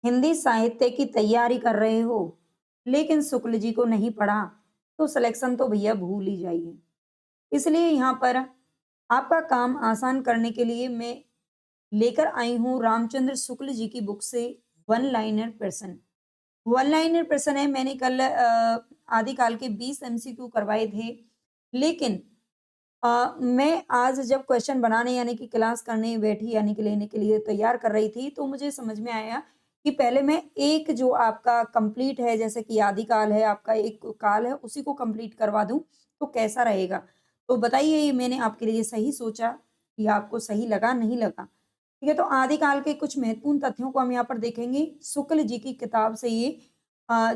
हिंदी साहित्य की तैयारी कर रहे हो लेकिन शुक्ल जी को नहीं पढ़ा तो सिलेक्शन तो भैया भूल ही जाइए। इसलिए यहाँ पर आपका काम आसान करने के लिए मैं लेकर आई हूँ रामचंद्र शुक्ल जी की बुक से वन लाइनर प्रश्न। वन लाइनर प्रश्न है। मैंने कल आदिकाल के 20 एमसीक्यू करवाए थे, लेकिन मैं आज जब क्वेश्चन बनाने यानी कि क्लास करने बैठी यानी कि लेने के लिए तैयार कर रही थी, तो मुझे समझ में आया कि पहले मैं एक जो आपका कंप्लीट है, जैसे कि आदिकाल है, आपका एक काल है, उसी को कंप्लीट करवा दूं तो कैसा रहेगा। तो बताइए, ये मैंने आपके लिए सही सोचा या आपको सही लगा, नहीं लगा? ठीक है, तो आदिकाल के कुछ महत्वपूर्ण तथ्यों को हम यहाँ पर देखेंगे। शुक्ल जी की किताब से ये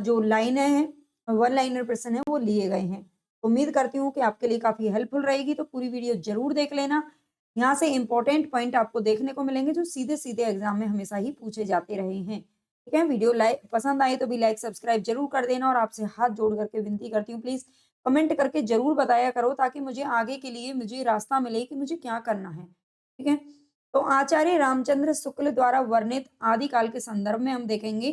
जो लाइनें हैं, वन लाइनर प्रश्न है, वो लिए गए हैं। उम्मीद करती हूँ कि आपके लिए काफ़ी हेल्पफुल रहेगी, तो पूरी वीडियो ज़रूर देख लेना। यहाँ से इम्पोर्टेंट पॉइंट आपको देखने को मिलेंगे जो सीधे-सीधे एग्ज़ाम में हमेशा ही पूछे जाते रहे हैं। ठीक है? वीडियो लाइक पसंद आए तो भी लाइक, सब्सक्राइब ज़रूर कर देना और आपसे हाथ जोड़ करके विनती करती हूँ, प्लीज़ कमेंट करके ज़रूर बताया करो ताकि मुझे आगे के लिए मुझे रास्ता मिले कि मुझे क्या करना है। ठीक है? तो आचार्य रामचंद्र शुक्ल द्वारा वर्णित आदिकाल के संदर्भ में हम देखेंगे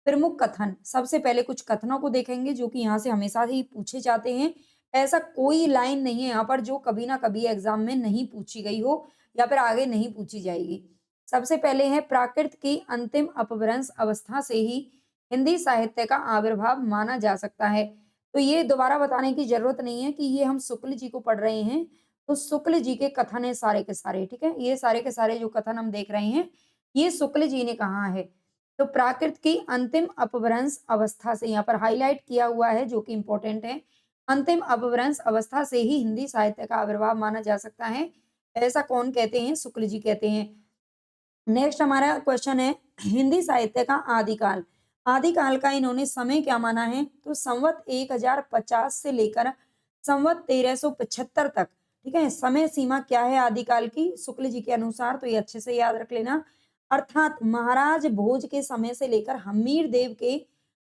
प्रमुख कथन। सबसे पहले कुछ कथनों को देखेंगे जो कि यहाँ से हमेशा ही पूछे जाते हैं। ऐसा कोई लाइन नहीं है यहाँ पर जो कभी ना कभी एग्जाम में नहीं पूछी गई हो या फिर आगे नहीं पूछी जाएगी। सबसे पहले है प्राकृत की अंतिम अपभ्रंश अवस्था से ही हिंदी साहित्य का आविर्भाव माना जा सकता है। तो ये दोबारा बताने की जरूरत नहीं है कि ये हम शुक्ल जी को पढ़ रहे हैं, तो शुक्ल जी के कथन है सारे के सारे। ठीक है, ये सारे के सारे जो कथन हम देख रहे हैं, ये शुक्ल जी ने कहा है। तो प्राकृत की अंतिम अपभ्रंश अवस्था से यहाँ पर हाईलाइट किया हुआ है जो कि इंपॉर्टेंट है। अंतिम अपभ्रंश अवस्था से ही हिंदी साहित्य का आविर्भाव माना जा सकता है। ऐसा कौन कहते हैं? शुक्ल जी कहते हैं। नेक्स्ट हमारा क्वेश्चन है हिंदी साहित्य का आदिकाल। आदिकाल का इन्होंने समय क्या माना है? तो संवत 1050 से लेकर संवत 1375 तक। ठीक है, समय सीमा क्या है आदिकाल की शुक्ल जी के अनुसार? तो ये अच्छे से याद रख लेना। अर्थात महाराज भोज के समय से लेकर हमीर देव के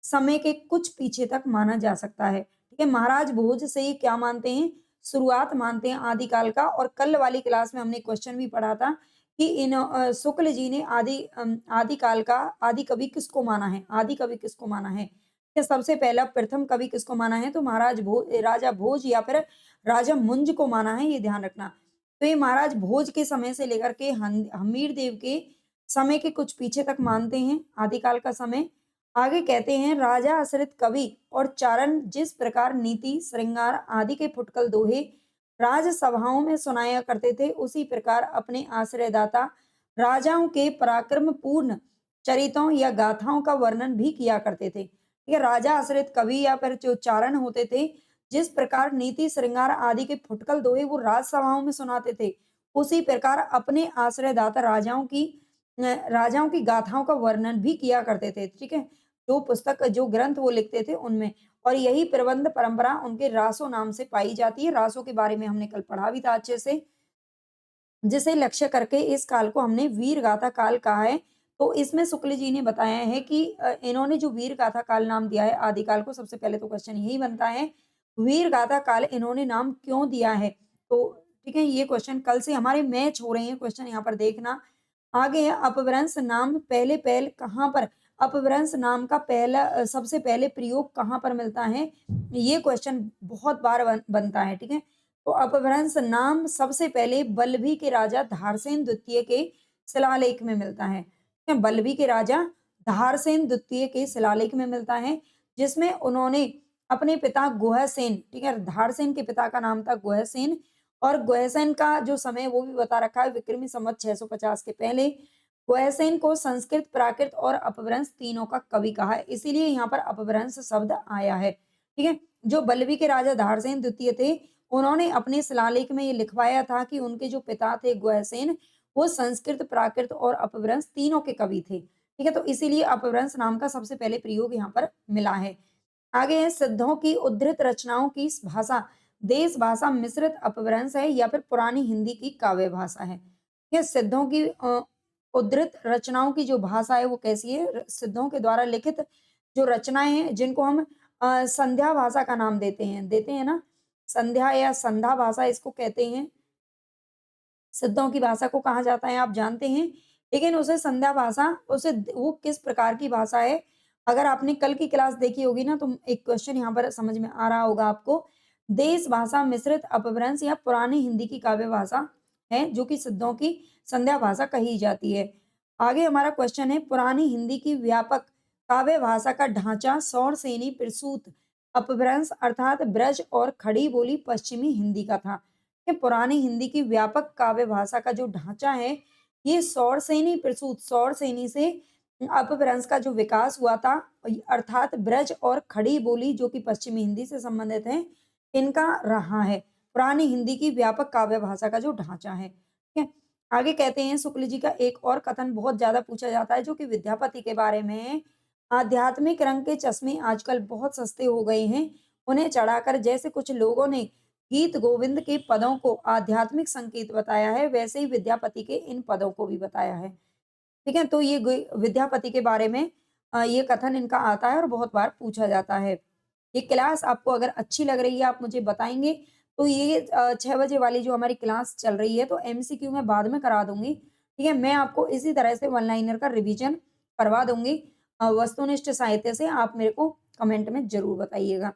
समय के कुछ पीछे तक माना जा सकता है। ठीक है, महाराज भोज से ही क्या मानते हैं? शुरुआत मानते हैं आदिकाल का। और कल वाली क्लास में हमने क्वेश्चन भी पढ़ा था कि शुक्ल जी ने आदिकाल का आदि कवि किसको माना है? आदि कवि किसको माना है? कि सबसे पहला प्रथम कवि किसको माना है? तो राजा भोज या फिर राजा मुंज को माना है, ये ध्यान रखना। तो ये महाराज भोज के समय से लेकर के हमीर देव के समय के कुछ पीछे तक मानते हैं आदिकाल का समय। आगे कहते हैं राजा आश्रित कवि और चारण जिस प्रकार नीति श्रृंगार आदि के फुटकल दोहे राजसभाओं में सुनाया करते थे, उसी प्रकार अपने आश्रयदाता राजाओं के पराक्रम पूर्ण चरितों या गाथाओं का वर्णन भी किया करते थे। ठीक है, राजा आश्रित कवि या फिर जो चारण होते थे, जिस प्रकार नीति श्रृंगार आदि के फुटकल दोहे वो राजसभाओं में सुनाते थे, उसी प्रकार अपने आश्रयदाता राजाओं की गाथाओं का वर्णन भी किया करते थे। ठीक है, जो पुस्तक जो ग्रंथ वो लिखते थे उनमें। और यही प्रबंध परंपरा उनके रासो नाम से पाई जाती है। रासो के बारे में हमने कल पढ़ा भी था अच्छे से, जिसे लक्ष्य करके इस काल को हमने वीर गाथा काल कहा है। तो इसमें शुक्ल जी ने बताया है कि इन्होंने जो वीर गाथा काल नाम दिया है आदिकाल को, सबसे पहले तो क्वेश्चन यही बनता है, वीर गाथा काल इन्होंने नाम क्यों दिया है? तो ठीक है, ये क्वेश्चन कल से हमारे मैच हो रहे हैं क्वेश्चन, यहाँ पर देखना। आगे है अपभ्रंश नाम पहले पहल कहाँ पर? अपभ्रंश नाम का सबसे पहले प्रयोग कहाँ पर मिलता है? ये क्वेश्चन बहुत बार बनता है। ठीक है, तो अपभ्रंश नाम सबसे पहले बल्लभी के राजा धारसेन द्वितीय के शिलालेख में मिलता है। ठीक है, बल्लभी के राजा धारसेन द्वितीय के शिलालेख में मिलता है, जिसमें उन्होंने अपने पिता गुहसेन, ठीक है, धारसेन के पिता का नाम था गुहसेन, और गुहसेन का जो समय वो भी बता रखा है विक्रमी संवत 650 के पहले। गुहसेन को संस्कृत, प्राकृत और अपभ्रंश तीनों का कवि कहा है, इसीलिए यहाँ पर अपभ्रंश शब्द आया है। ठीक है, जो बल्लभी के राजा धारसेन द्वितीय थे, उन्होंने अपने शिलालेख में ये लिखवाया था कि उनके जो पिता थे गुहसेन, वो संस्कृत, प्राकृत और अपभ्रंश तीनों के कवि थे। ठीक है, तो इसीलिए अपभ्रंश नाम का सबसे पहले प्रयोग यहाँ पर मिला है। आगे है सिद्धों की उद्धृत रचनाओं की भाषा देश भाषा मिश्रित अपभ्रंश है या फिर पुरानी हिंदी की काव्य भाषा है। ये सिद्धों की उद्धृत रचनाओं की जो भाषा है वो कैसी है? सिद्धों के द्वारा लिखित जो रचनाएं हैं जिनको हम संध्या भाषा का नाम देते हैं ना, संध्या या संधा भाषा इसको कहते हैं। सिद्धों की भाषा को कहा जाता है आप जानते हैं। लेकिन उसे संध्या भाषा उसे वो किस प्रकार की भाषा है? अगर आपने कल की क्लास देखी होगी ना, तो एक क्वेश्चन यहाँ पर समझ में आ रहा होगा आपको। देश भाषा मिश्रित अपभ्रंश या पुरानी हिंदी की काव्य भाषा है, जो कि सिद्धों की संध्या भाषा कही जाती है। आगे हमारा क्वेश्चन है, पुरानी हिंदी की व्यापक काव्य भाषा का ढांचा सौरसेनी प्रसूत अपभ्रंश अर्थात ब्रज और खड़ी बोली पश्चिमी हिंदी का था। ये पुरानी हिंदी की व्यापक काव्य भाषा का जो ढांचा है, ये सौरसेनी प्रसूत सौरसेनी से अपभ्रंश का जो विकास हुआ था, अर्थात ब्रज और खड़ी बोली जो कि पश्चिमी हिंदी से संबंधित है, इनका रहा है। पुरानी हिंदी की व्यापक काव्य भाषा का जो ढांचा है, ठीक है। आगे कहते हैं, शुक्ल जी का एक और कथन बहुत ज्यादा पूछा जाता है, जो कि विद्यापति के बारे में है। आध्यात्मिक रंग के चश्मे आजकल बहुत सस्ते हो गए हैं, उन्हें चढ़ाकर जैसे कुछ लोगों ने गीत गोविंद के पदों को आध्यात्मिक संकेत बताया है, वैसे ही विद्यापति के इन पदों को भी बताया है। ठीक है, तो ये विद्यापति के बारे में ये कथन इनका आता है और बहुत बार पूछा जाता है। ये क्लास आपको अगर अच्छी लग रही है, आप मुझे बताएंगे, तो ये 6 बजे वाली जो हमारी क्लास चल रही है, तो एमसीक्यू मैं बाद में करा दूंगी। ठीक है, मैं आपको इसी तरह से वन लाइनर का रिवीजन करवा दूंगी। वस्तुनिष्ठ साहित्य से आप मेरे को कमेंट में जरूर बताइएगा।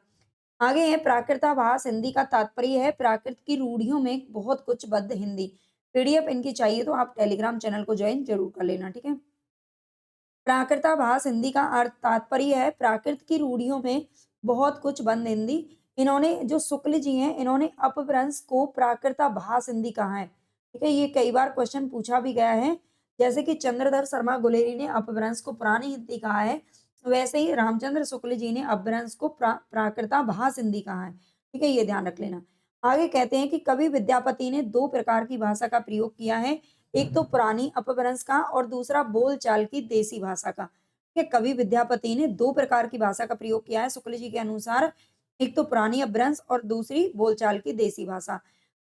आगे है, प्राकृताभास हिंदी का तात्पर्य है प्राकृत की रूढ़ियों में बहुत कुछ बद्ध हिंदी। पीडीएफ इनकी चाहिए तो आप टेलीग्राम चैनल को ज्वाइन जरूर कर लेना, ठीक है। प्राकृताभास हिंदी का अर्थ तात्पर्य है प्राकृत की रूढ़ियों में बहुत कुछ बंद हिंदी। इन्होंने जो शुक्ल जी हैं, इन्होंने अपभ्रंश को प्राकृताभास हिंदी कहा है, ठीक है। ये कई बार क्वेश्चन पूछा भी गया है, जैसे कि चंद्रधर शर्मा गुलेरी ने अपभ्रंश को पुरानी हिंदी कहा है, वैसे ही रामचंद्र शुक्ल जी ने अपभ्रंश को प्राकृताभास हिंदी कहा है, ठीक है। ये ध्यान रख लेना। आगे कहते हैं कि कवि विद्यापति ने दो प्रकार की भाषा का प्रयोग किया है, एक तो पुरानी अपभ्रंश का और दूसरा बोलचाल की देसी भाषा का। ठीक है, कवि विद्यापति ने दो प्रकार की भाषा का प्रयोग किया है शुक्ल जी के अनुसार, एक तो पुरानी अपभ्रंश और दूसरी बोलचाल की देसी भाषा।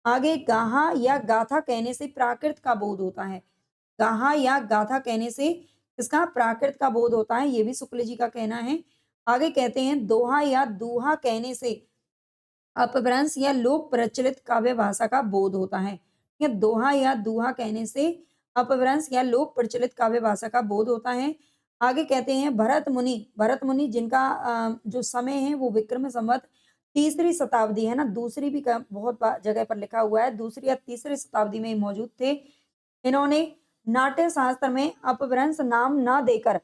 आगे, गाहा या गाथा कहने से प्राकृत का बोध होता है। गाहा या गाथा कहने से इसका प्राकृत का बोध होता है, ये भी शुक्ल जी का कहना है। आगे कहते हैं, दोहा या दूहा कहने से अपभ्रंश या लोक प्रचलित काव्य भाषा का बोध होता है। या दोहा या दूहा कहने से अपभ्रंश या लोक प्रचलित काव्य भाषा का बोध होता है। आगे कहते हैं, भरत मुनि जिनका जो समय है वो विक्रम संवत तीसरी शताब्दी है ना, दूसरी भी बहुत जगह पर लिखा हुआ है, दूसरी या तीसरी शताब्दी में मौजूद थे। इन्होंने नाट्य शास्त्र में अपभ्रंश नाम न देकर,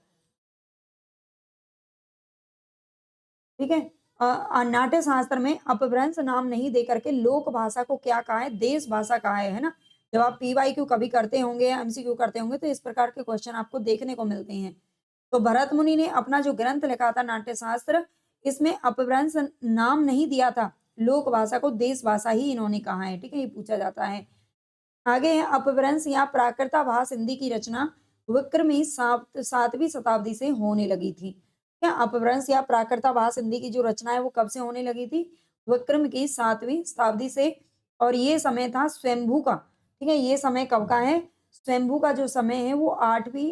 ठीक है, नाट्य शास्त्र में अपभ्रंश नाम नहीं दे करके लोक भाषा को क्या कहा है, देश भाषा कहा है ना। जब आप पीवाईक्यू कभी करते होंगे या एमसीक्यू करते होंगे, तो इस प्रकार के क्वेश्चन आपको देखने को मिलते हैं। तो भरत मुनि ने अपना जो ग्रंथ लिखा था नाट्य शास्त्र, इसमें अपभ्रंश नाम नहीं दिया था, लोक भाषा को देश भाषा ही इन्होंने कहा है, ठीक है। ये पूछा जाता है। आगे है, अपभ्रंश या प्राकृताभास हिंदी की रचना विक्रमी 7वीं शताब्दी से होने लगी थी। क्या अपभ्रंश या प्राकृताभास हिंदी की जो रचना है वो कब से होने लगी थी? विक्रम की 7वीं शताब्दी से। और ये समय था स्वयंभू का, ठीक है। ये समय कब का है? स्वयंभू का जो समय है वो 8वीं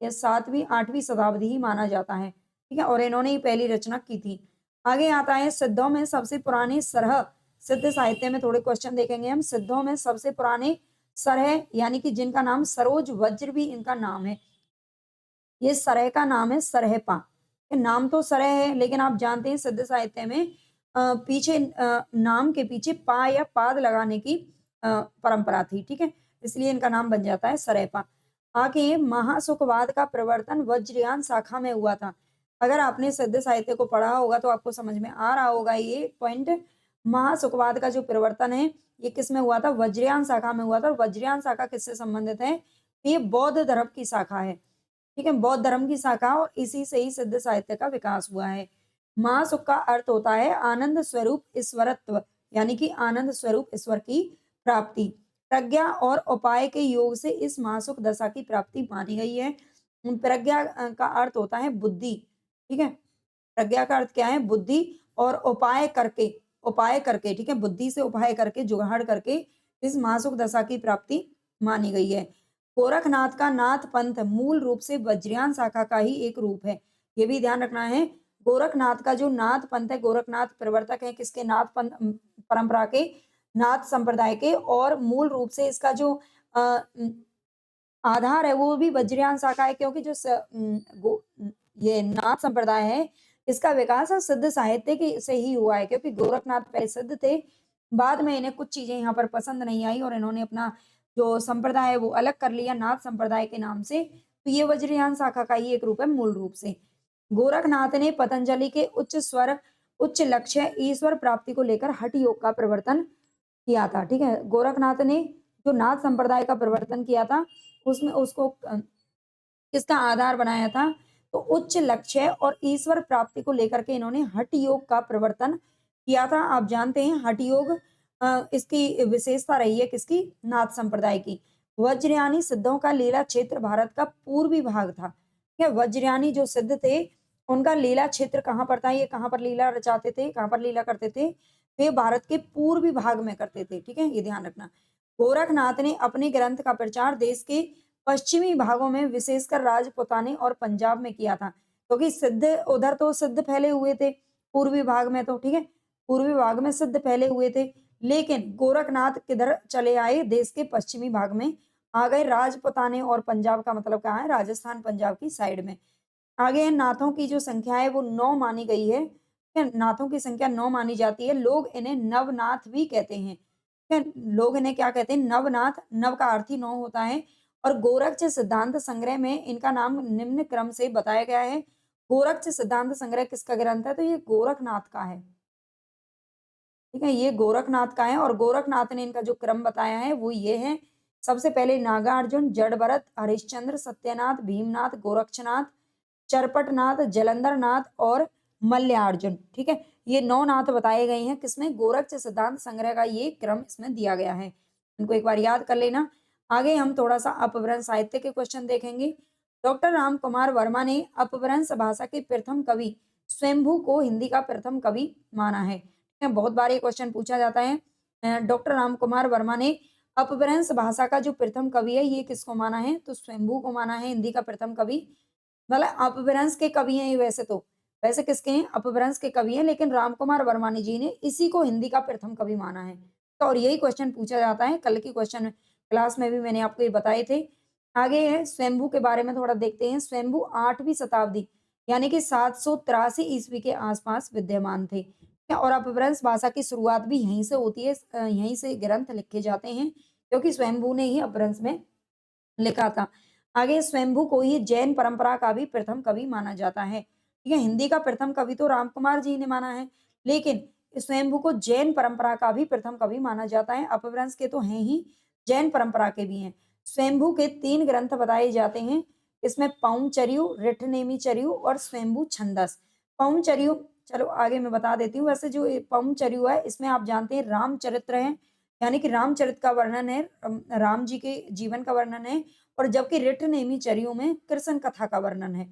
या 7वीं 8वीं शताब्दी ही माना जाता है, ठीक है। और इन्होंने ही पहली रचना की थी। आगे आता है, सिद्धों में सबसे पुराने सरह, सिद्ध साहित्य में थोड़े क्वेश्चन देखेंगे हम। सिद्धों में सबसे पुराने सरह यानी कि जिनका नाम सरोज वज्र भी इनका नाम है, ये सरह का नाम है सरहपा। ये नाम तो सरह है, लेकिन आप जानते हैं सिद्ध साहित्य में पीछे नाम के पीछे पा या पाद लगाने की परंपरा थी, ठीक है। इसलिए इनका नाम बन जाता है सरहपा। आगे, महासुखवाद का प्रवर्तन वज्रयान शाखा में हुआ था। अगर आपने सिद्ध साहित्य को पढ़ा होगा तो आपको समझ में आ रहा होगा ये पॉइंट। महासुखवाद का जो प्रवर्तन है ये किस में हुआ था? वज्रयान शाखा में हुआ था। वज्रयान शाखा किससे संबंधित है? ये बौद्ध धर्म की शाखा है, ठीक है, बौद्ध धर्म की शाखा, और इसी से ही सिद्ध साहित्य का विकास हुआ है। महासुख का अर्थ होता है आनंद स्वरूप ईश्वरत्व, यानी कि आनंद स्वरूप ईश्वर की प्राप्ति। प्रज्ञा और उपाय के योग से इस महासुख दशा की प्राप्ति मानी गई है। प्रज्ञा का अर्थ होता है बुद्धि, ठीक है। प्रज्ञा का अर्थ क्या है? बुद्धि। और उपाय करके, ठीक है, बुद्धि से उपाय करके, जुगाड़ करके इस महासुख दशा की प्राप्ति मानी गई है। गोरखनाथ का नाथ पंथ मूल रूप से वज्रयान शाखा का ही एक रूप है, ये भी ध्यान रखना है। गोरखनाथ का जो नाथ पंथ है, गोरखनाथ प्रवर्तक है किसके? नाथ पंथ परंपरा के, नाथ संप्रदाय के। और मूल रूप से इसका जो आधार है वो भी वज्रयान शाखा है, क्योंकि जो ये नाथ संप्रदाय है, इसका विकास सिद्ध साहित्य के से ही हुआ है, क्योंकि गोरखनाथ पहले सिद्ध थे, बाद में इन्हें कुछ चीजें यहाँ पर पसंद नहीं आई और इन्होंने अपना जो संप्रदाय है वो अलग कर लिया नाथ संप्रदाय के नाम से। तो ये वज्रयान शाखा का ही एक रूप है मूल रूप से। गोरखनाथ ने पतंजलि के उच्च लक्ष्य ईश्वर प्राप्ति को लेकर हठ योग का प्रवर्तन किया था। ठीक है, गोरखनाथ ने जो नाथ संप्रदाय का प्रवर्तन किया था, उसमें उसको किसका आधार बनाया था, तो उच्च लक्ष्य और ईश्वर प्राप्ति को लेकर के इन्होंने हठ योग का प्रवर्तन किया था। आप जानते हैं हठ योग इसकी विशेषता रही है किसकी, नाथ संप्रदाय की। वज्रयानी सिद्धों का लीला क्षेत्र भारत का पूर्वी भाग था। ठीक है, वज्रयानी जो सिद्ध थे उनका लीला क्षेत्र कहाँ पर था, ये कहाँ पर लीला रचाते थे, कहाँ पर लीला करते थे, वे भारत के पूर्वी भाग में करते थे। ठीक है, ये ध्यान रखना। गोरखनाथ ने अपने ग्रंथ का प्रचार देश के पश्चिमी भागों में विशेषकर राजपुताने और पंजाब में किया था, क्योंकि सिद्ध उधर तो सिद्ध फैले हुए थे पूर्वी भाग में, तो ठीक है पूर्वी भाग में सिद्ध फैले हुए थे, लेकिन गोरखनाथ किधर चले आए, देश के पश्चिमी भाग में आ गए। राजपुताने और पंजाब का मतलब कहाँ है, राजस्थान पंजाब की साइड में। आगे नाथों की जो संख्या है वो 9 मानी गई है। नाथों की संख्या 9 मानी जाती है। लोग इन्हें नवनाथ भी कहते हैं। लोग इन्हें क्या कहते हैं, नवनाथ। नव का अर्थ ही 9 होता है। और गोरक्ष सिद्धांत संग्रह में इनका नाम निम्न क्रम से बताया गया है। गोरक्ष सिद्धांत संग्रह किसका ग्रंथ है, तो ये गोरखनाथ का है। ठीक है, ये गोरखनाथ का है और गोरखनाथ ने इनका जो क्रम बताया है वो ये है। सबसे पहले नागार्जुन, जड़भरत, हरिश्चंद्र, सत्यनाथ, भीमनाथ, गोरक्षनाथ, चरपटनाथ, जलंधरनाथ और मल्यार्जुन। ठीक है, ये 9 नाथ बताए गए हैं किसमें, गोरक्ष सिद्धांत संग्रह का ये क्रम इसमें दिया गया है। इनको एक बार याद कर लेना। आगे हम थोड़ा सा अपभ्रंश साहित्य के क्वेश्चन देखेंगे। डॉक्टर राम कुमार वर्मा ने अपभ्रंश भाषा के प्रथम कवि स्वयंभू को हिंदी का प्रथम कवि माना है। बहुत बार ये क्वेश्चन पूछा जाता है। डॉक्टर राम कुमार वर्मा ने अपभ्रंश भाषा का जो प्रथम कवि है ये किसको माना है, तो स्वयंभू को माना है हिंदी का प्रथम कवि। मतलब अपभ्रंश के कवि हैं ये, वैसे किसके हैं, अपभ्रंश के कवि हैं, लेकिन रामकुमार वर्मानी जी ने इसी को हिंदी का प्रथम कवि माना है। तो और यही क्वेश्चन पूछा जाता है, कल की क्वेश्चन क्लास में भी मैंने आपको ये बताए थे। आगे है स्वयंभू के बारे में थोड़ा देखते हैं। स्वयंभू 8वीं शताब्दी यानी कि 783 ईस्वी के आसपास विद्यमान थे और अपभ्रंश भाषा की शुरुआत भी यहीं से होती है। यहीं से ग्रंथ लिखे जाते हैं, क्योंकि स्वयंभू ने ही अपभ्रंश में लिखा था। आगे स्वयंभू को ही जैन परंपरा का भी प्रथम कवि माना जाता है। ठीक है, हिंदी का प्रथम कवि तो रामकुमार जी ने माना है, लेकिन स्वयंभू को जैन परंपरा का भी प्रथम कवि माना जाता है। अपभ्रंश के तो हैं ही, जैन परंपरा के भी हैं। स्वयंभू के 3 ग्रंथ बताए जाते हैं, इसमें पौंचर्यु, ऋठनेमिचर्यु और स्वयंभू छंदस। पौंचर्यु चलो आगे मैं बता देती हूँ। वैसे जो पौंचर्यु है इसमें आप जानते हैं रामचरित्र है, यानी कि रामचरित का वर्णन है, राम जी के जीवन का वर्णन है। और जबकि ऋठनेमिचर्यु में कृष्ण कथा का वर्णन है।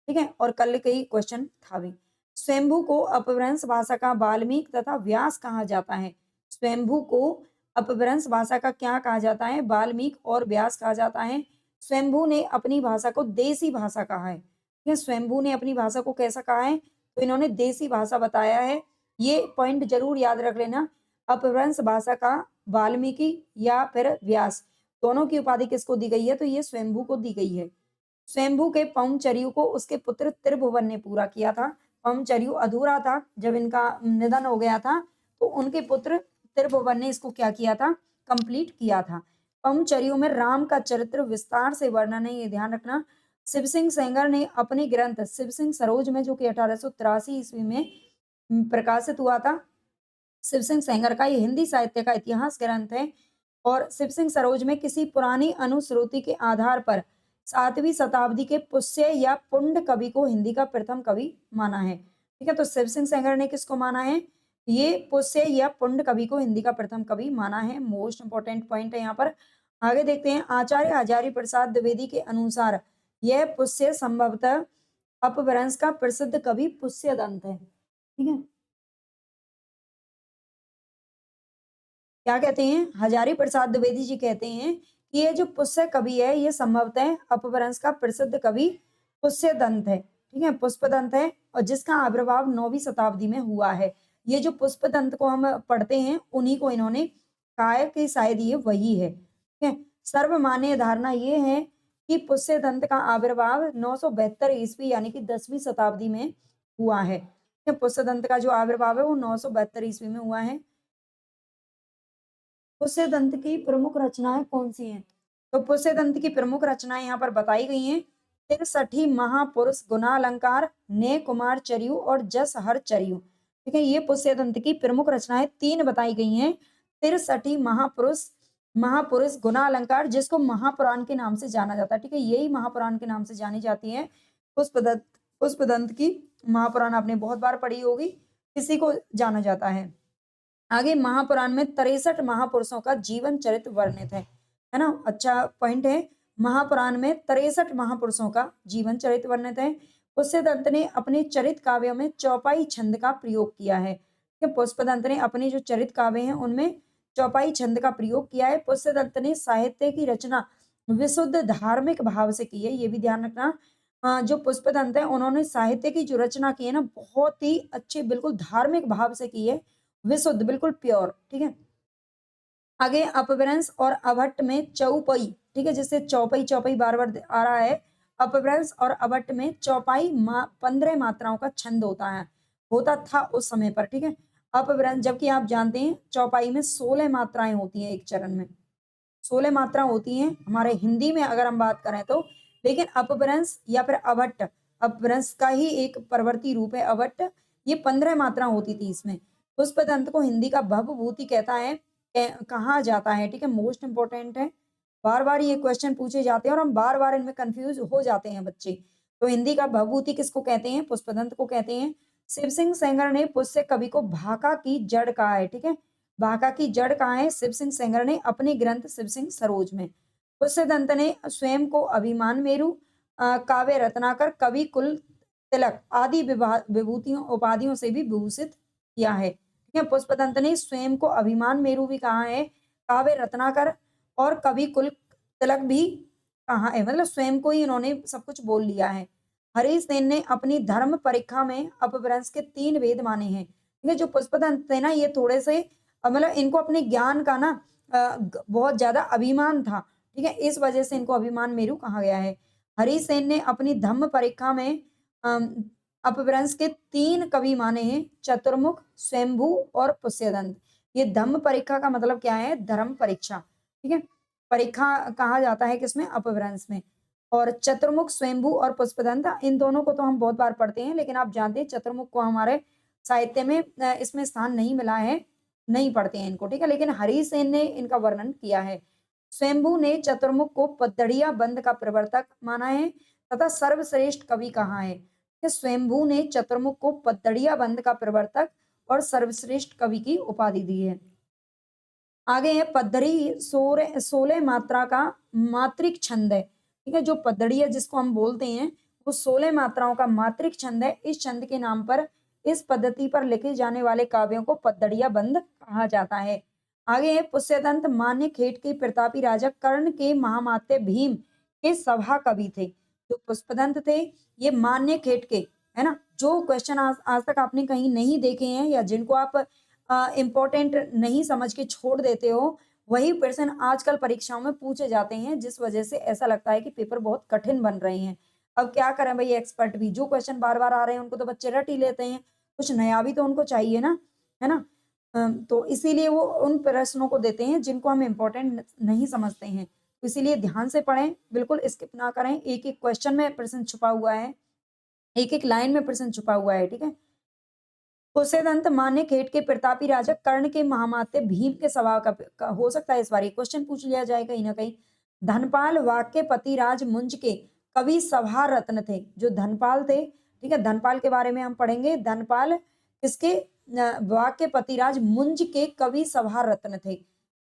ठीक है, और कल के ही क्वेश्चन था भी। स्वयंभू को अपभ्रंश भाषा का वाल्मीकि तथा व्यास कहा जाता है। स्वयंभू को अपभ्रंश भाषा का क्या कहा जाता है, वाल्मीकि और व्यास कहा जाता है। स्वयंभू ने अपनी भाषा को देसी भाषा कहा है। ठीक है, स्वयंभू ने अपनी भाषा को कैसा कहा है, तो इन्होंने देसी भाषा बताया है। ये पॉइंट जरूर याद रख लेना। अपभ्रंश भाषा का वाल्मीकि या फिर व्यास दोनों की उपाधि किसको दी गई है, तो ये स्वयंभू को दी गई है। स्वयंभू के पौंचर्यु को उसके पुत्र त्रिभुवन ने पूरा किया था। पौंचर्यु अधूरा था, जब इनका निधन हो गया था तो उनके पुत्र त्रिभुवन ने इसको क्या किया था, कंप्लीट किया था। पौंचर्यु में राम का चरित्र विस्तार से वर्णन है, ये ध्यान रखना। शिव सिंह सेंगर ने अपने ग्रंथ शिव सिंह सरोज में, जो कि 1883 ईस्वी में प्रकाशित हुआ था। शिव सिंह सेंगर का ये हिंदी साहित्य का इतिहास ग्रंथ है और शिव सिंह सरोज में किसी पुरानी अनुश्रुति के आधार पर 7वीं शताब्दी के पुष्य या पुंड कवि को हिंदी का प्रथम कवि माना है। ठीक है, तो शिव सिंह सेंगर ने किसको माना है, ये पुष्य या पुंड कवि को हिंदी का प्रथम कवि माना है। मोस्ट इंपोर्टेंट पॉइंट है यहाँ पर। आगे देखते हैं। आचार्य हजारी प्रसाद द्विवेदी के अनुसार यह पुष्य संभवतः अपभ्रंश का प्रसिद्ध कवि पुष्य दंत है। ठीक है, क्या कहते हैं, हजारी प्रसाद द्विवेदी जी कहते हैं कि ये जो पुष्य कवि है ये संभवतः अपभ्रंश का प्रसिद्ध कवि पुष्य दंत है। ठीक है, पुष्पदंत है और जिसका आविर्भाव 9वीं शताब्दी में हुआ है। ये जो पुष्पदंत को हम पढ़ते हैं उन्हीं को इन्होंने कहा है कि शायद ये वही है। ठीक है, सर्वमान्य धारणा ये है कि पुष्य तंत्र का आविर्भाव 972 ईस्वी यानी कि 10वीं शताब्दी में हुआ है। पुष्य तंत्र का जो आविर्भाव है वो 972 ईस्वी में हुआ है। पुष्य तंत्र की प्रमुख रचनाएं कौन सी हैं? तो पुष्य तंत्र की प्रमुख रचनाएं यहाँ पर बताई गई हैं। तिरसठी महापुरुष गुणालंकार, ने कुमार चरियु और जस हर चरियु। ठीक है, ये पुष्य तंत्र की प्रमुख रचनाएं 3 बताई गई हैं। तिरसठी महापुरुष महापुरुष गुणालंकार, जिसको महापुराण के नाम से जाना जाता है। ठीक है, यही महापुराण के नाम से जानी जाती है। पुष्पदंत की महापुराण आपने बहुत बार पढ़ी होगी, इसी को जाना जाता है। आगे महापुराण में 63 महापुरुषों का जीवन चरित्र वर्णित है ना। अच्छा पॉइंट है, महापुराण में 63 महापुरुषों का जीवन चरित्र वर्णित है। पुष्पदंत ने अपने चरित काव्यों में चौपाई छंद का प्रयोग किया है। पुष्पदंत ने अपने जो चरित काव्य हैं उनमें चौपाई छंद का प्रयोग किया है। पुष्पदंत ने साहित्य की रचना विशुद्ध धार्मिक भाव से की है, ये भी ध्यान रखना। जो पुष्पदंत है उन्होंने साहित्य की जो रचना की है ना, बहुत ही अच्छे बिल्कुल धार्मिक भाव से की है, विशुद्ध बिल्कुल प्योर। ठीक है, आगे अपभ्रंश और अभट्ट में चौपाई। ठीक है, जैसे चौपाई चौपाई बार बार आ रहा है। अपभ्रंश और अभट्ट में चौपाई 15 मात्राओं का छंद होता था उस समय पर। ठीक है, अपभ्रंश, जबकि आप जानते हैं चौपाई में 16 मात्राएं होती हैं, एक चरण में 16 मात्रा होती हैं हमारे हिंदी में अगर हम बात करें तो। लेकिन अपभ्रंश या फिर अभट्ट, अपभ्रंश का ही एक परवर्ती रूप है अभट्ट, ये 15 मात्रा होती थी इसमें। पुष्पदंत को हिंदी का भवभूति कहा जाता है। ठीक है, मोस्ट इंपोर्टेंट है, बार बार ये क्वेश्चन पूछे जाते हैं और हम बार बार इनमें कंफ्यूज हो जाते हैं बच्चे। तो हिंदी का भवभूति किसको कहते हैं? पुष्पदंत को कहते हैं। शिव सिंह सेंगर ने पुष्य कवि को भाका की जड़ कहा है। ठीक है, भाका की जड़ कहा है शिव सिंह सेंगर ने अपने ग्रंथ शिव सिंह सरोज में। पुष्यदंत ने स्वयं को अभिमान मेरु, काव्य रत्नाकर, कवि कुल तिलक आदि विभूतियों उपाधियों से भी विभूषित किया है। ठीक है, पुष्पदंत ने स्वयं को अभिमान मेरु भी कहा है, काव्य रत्नाकर और कवि कुल तिलक भी कहा है, मतलब स्वयं को ही इन्होंने सब कुछ बोल लिया है। हरीश सेन ने अपनी धर्म परीक्षा में अपभ्रंश के 3 वेद माने हैं। ठीक है, जो पुष्पदंत थे ना, ये थोड़े से मतलब इनको अपने ज्ञान का ना बहुत ज्यादा अभिमान था। ठीक है, इस वजह से इनको अभिमान मेरु कहा गया है। हरीश सेन ने अपनी धम्म परीक्षा में अपभ्रंश के 3 कवि माने हैं, चतुर्मुख, स्वयंभू और पुष्यदंत। ये धम्म परीक्षा का मतलब क्या है? धर्म परीक्षा। ठीक है, परीक्षा कहा जाता है किसमें? अपभ्रंश में। और चतुर्मुख, स्वयंभू और पुष्पदंत, इन दोनों को तो हम बहुत बार पढ़ते हैं, लेकिन आप जानते हैं चतुर्मुख को हमारे साहित्य में इसमें स्थान नहीं मिला है, नहीं पढ़ते हैं इनको। ठीक है, लेकिन हरीश सेन ने इनका वर्णन किया है। स्वयंभू ने चतुर्मुख को पद्दड़िया बंद का प्रवर्तक माना है तथा सर्वश्रेष्ठ कवि कहा है। स्वयंभू ने चतुर्मुख को पद्दड़िया बंद का प्रवर्तक और सर्वश्रेष्ठ कवि की उपाधि दी है। आगे है पद्दड़ी 16 मात्रा का मात्रिक छंद है। ठीक है, जो पद्दड़िया जिसको हम बोलते हैं वो 16 मात्राओं का मात्रिक छंद है। इस छंद के नाम पर इस पद्धति पर लिखे जाने वाले काव्यों को पद्दड़िया बंद कहा जाता है। आगे है पुष्यदंत मान्य खेट के प्रतापी राजा कर्ण के महामात्य भीम के सभा कवि थे। जो पुष्पदंत थे ये मान्य खेट के, है ना, जो क्वेश्चन आज तक आपने कहीं नहीं देखे हैं या जिनको आप इम्पोर्टेंट नहीं समझ के छोड़ देते हो, वही प्रश्न आजकल परीक्षाओं में पूछे जाते हैं, जिस वजह से ऐसा लगता है कि पेपर बहुत कठिन बन रहे हैं। अब क्या करें भाई, एक्सपर्ट भी जो क्वेश्चन बार बार आ रहे हैं उनको तो बच्चे रट ही लेते हैं, कुछ नया भी तो उनको चाहिए ना, है ना। तो इसीलिए वो उन प्रश्नों को देते हैं जिनको हम इम्पोर्टेंट नहीं समझते हैं। तो इसीलिए ध्यान से पढ़ें, बिल्कुल स्किप ना करें। एक एक क्वेश्चन में प्रश्न छुपा हुआ है, एक एक लाइन में प्रश्न छुपा हुआ है। ठीक है, पुष्यदंत मान्य खेट के प्रतापी राजा कर्ण के महामात्य भीम के स्वभाव का हो सकता है इस बार ये क्वेश्चन पूछ लिया जाए कहीं ना कहीं। धनपाल वाक्य पतिराज मुंज के कवि सभा रत्न थे। जो धनपाल थे, ठीक है, धनपाल के बारे में हम पढ़ेंगे। धनपाल किसके? वाक्य पतिराज मुंज के कवि सभा रत्न थे,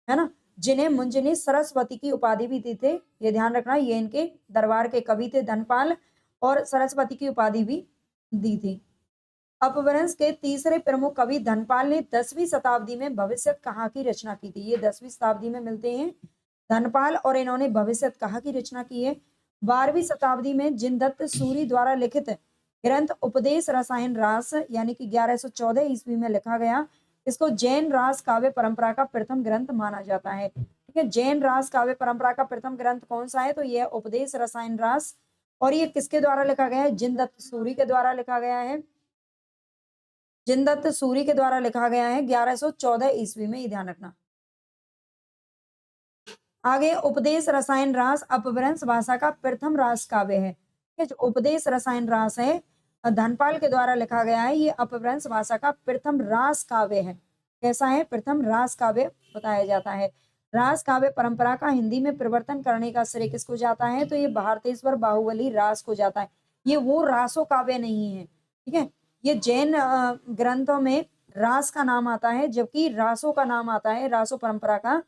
है ना, जिन्हें मुंज ने सरस्वती की उपाधि भी दी थे। ये ध्यान रखना, ये इनके दरबार के कवि थे धनपाल, और सरस्वती की उपाधि भी दी थी। अपभ्रंश के तीसरे प्रमुख कवि धनपाल ने 10वीं शताब्दी में भविष्यत कहा की रचना की थी। ये 10वीं शताब्दी में मिलते हैं धनपाल, और इन्होंने भविष्यत कहा की रचना की है। 12वीं शताब्दी में जिनदत्त सूरी द्वारा लिखित ग्रंथ उपदेश रसायन रास यानी कि 1114 ईस्वी में लिखा गया। इसको जैन रास काव्य परंपरा का प्रथम ग्रंथ माना जाता है। ठीक है। जैन रास काव्य परंपरा का प्रथम ग्रंथ कौन सा है? तो यह उपदेश रसायन रास, और ये किसके द्वारा लिखा गया है? जिनदत्त सूरी के द्वारा लिखा गया है। जिनदत्त सूरी के द्वारा लिखा गया है 1114 ईस्वी में, ये ध्यान रखना। आगे उपदेश रसायन रास अपभ्रंश भाषा का प्रथम रास काव्य है। ये जो उपदेश रसायन रास है धनपाल के द्वारा लिखा गया है, ये अपभ्रंश भाषा का प्रथम रास काव्य है। कैसा है? प्रथम रास काव्य बताया जाता है। रास काव्य परंपरा का हिंदी में परिवर्तन करने का श्रेय किसको जाता है? तो ये भारतेश्वर बाहुबली रास को जाता है। ये वो रासो काव्य नहीं है, ठीक है। ये जैन ग्रंथों में रास का नाम आता है, जबकि रासो का नाम आता है, रासो परंपरा का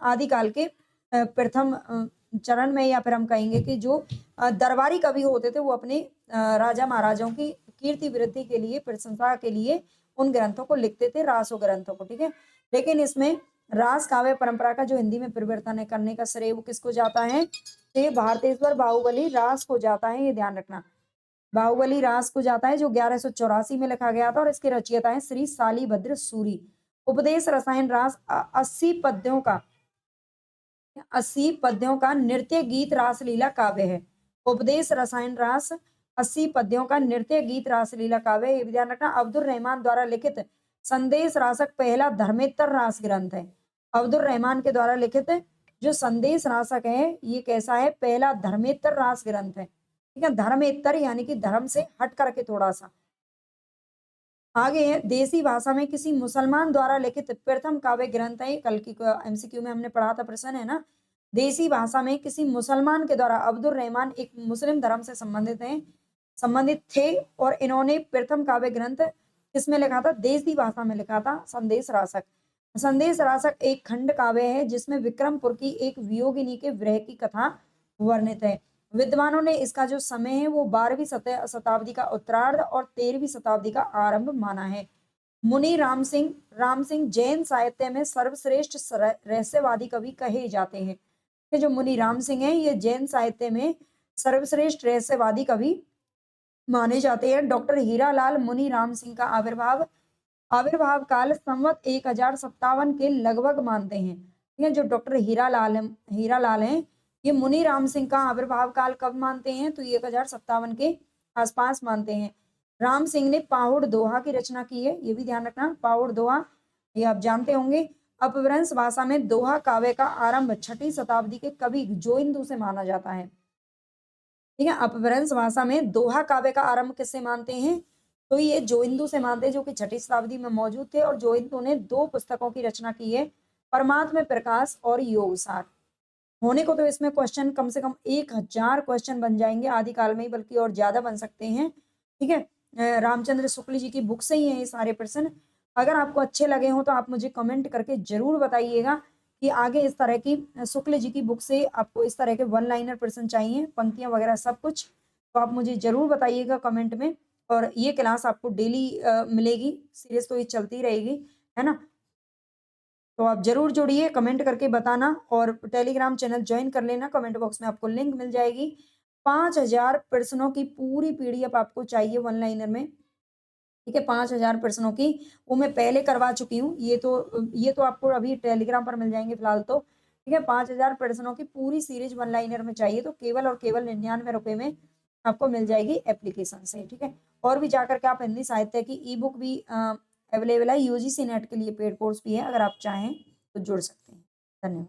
आदिकाल के प्रथम चरण में, या फिर हम कहेंगे कि जो दरबारी कवि होते थे वो अपने राजा महाराजाओं की कीर्ति वृद्धि के लिए, प्रशंसा के लिए उन ग्रंथों को लिखते थे, रासो ग्रंथों को, ठीक है। लेकिन इसमें रास काव्य परंपरा का जो हिंदी में परिवर्तन करने का श्रेय वो किसको जाता है? तो ये भारतेश्वर बाहुबली रास को जाता है, ये ध्यान रखना। बाहुबली रास को जाता है, जो 1184 में लिखा गया था, और इसके रचयिता है श्री शालिभद्र सूरी। उपदेश रसायन रास 80 पद्यों का नृत्य गीत रासलीला काव्य है। उपदेश रसायन रास 80 पद्यों का नृत्य गीत रासलीला काव्य, ये ध्यान रखना। अब्दुल रहमान द्वारा लिखित संदेश रासक पहला धर्मेत्तर रास ग्रंथ है। अब्दुल रहमान के द्वारा लिखित जो संदेश रासक है, ये कैसा है? पहला धर्मेत्तर रास ग्रंथ है, ठीक है। धर्मेत्तर यानी कि धर्म से हट करके थोड़ा सा। आगे देसी भाषा में किसी मुसलमान द्वारा लिखित प्रथम काव्य ग्रंथ है। कल की एमसीक्यू में हमने पढ़ा था, प्रश्न है ना। देसी भाषा में किसी मुसलमान के द्वारा, अब्दुल रहमान एक मुस्लिम धर्म से संबंधित थे, और इन्होंने प्रथम काव्य ग्रंथ किसमें लिखा था? देसी भाषा में लिखा था, संदेश रासक। संदेश रासक एक खंड काव्य है जिसमें विक्रमपुर की एक वियोगिनी के विरह की कथा वर्णित है। विद्वानों ने इसका जो समय है वो 12वीं शताब्दी का उत्तरार्ध और 13वीं शताब्दी का आरंभ माना है। मुनि राम सिंह जैन साहित्य में सर्वश्रेष्ठ रहस्यवादी कवि कहे जाते हैं। ये जो मुनि राम सिंह है, ये जैन साहित्य में सर्वश्रेष्ठ रहस्यवादी कवि माने जाते हैं। डॉक्टर हीरालाल मुनि राम सिंह का आविर्भाव काल संवत 1057 के लगभग मानते हैं। ठीक है, जो डॉक्टर हीरालाल हैं, ये मुनि राम सिंह का आविर्भाव काल कब मानते हैं? तो 1057 के आसपास मानते हैं। राम सिंह ने पाहुड़ दोहा की रचना की है, ये भी ध्यान रखना। पाहुड़ दोहा ये आप जानते होंगे। अपभ्रंश भाषा में दोहा काव्य का आरंभ 6ठी शताब्दी के कवि जोइंदू से माना जाता है। ठीक है, अपभ्रंश भाषा में दोहा काव्य का आरंभ किससे मानते हैं? तो ये जोइंदू से मानते हैं, जो कि 6ठी शताब्दी में मौजूद थे। और जोइंदू ने 2 पुस्तकों की रचना की है, परमात्म प्रकाश और योगसार। होने को तो इसमें क्वेश्चन कम से कम 1000 क्वेश्चन बन जाएंगे आदिकाल में ही, बल्कि और ज्यादा बन सकते हैं। ठीक है, रामचंद्र शुक्ल जी की बुक से ही है ये सारे प्रश्न। अगर आपको अच्छे लगे हो तो आप मुझे कमेंट करके जरूर बताइएगा कि आगे इस तरह की शुक्ल जी की बुक से आपको इस तरह के 1 लाइनर प्रश्न चाहिए, पंक्तियां वगैरह सब कुछ, तो आप मुझे जरूर बताइएगा कमेंट में। और ये क्लास आपको डेली मिलेगी, सीरीज तो ये चलती रहेगी, है ना। तो आप जरूर जुड़िए, कमेंट करके बताना, और टेलीग्राम चैनल ज्वाइन कर लेना। कमेंट बॉक्स में आपको लिंक मिल जाएगी। 5000 प्रश्नों की पूरी पीडीएफ आपको चाहिए 1 लाइनर में। ठीक है, 5000 प्रश्नों की वो मैं पहले करवा चुकी हूँ। ये तो आपको अभी टेलीग्राम पर मिल जाएंगे फिलहाल तो। ठीक है, 5000 प्रश्नों की पूरी सीरीज 1 लाइनर में चाहिए तो केवल और केवल 99 रुपए में आपको मिल जाएगी एप्लीकेशन से। ठीक है, और भी जाकर के आप हिंदी साहित्य की ई बुक भी अवेलेबल है। यूजीसी नेट के लिए पेड कोर्स भी है, अगर आप चाहें तो जुड़ सकते हैं। धन्यवाद।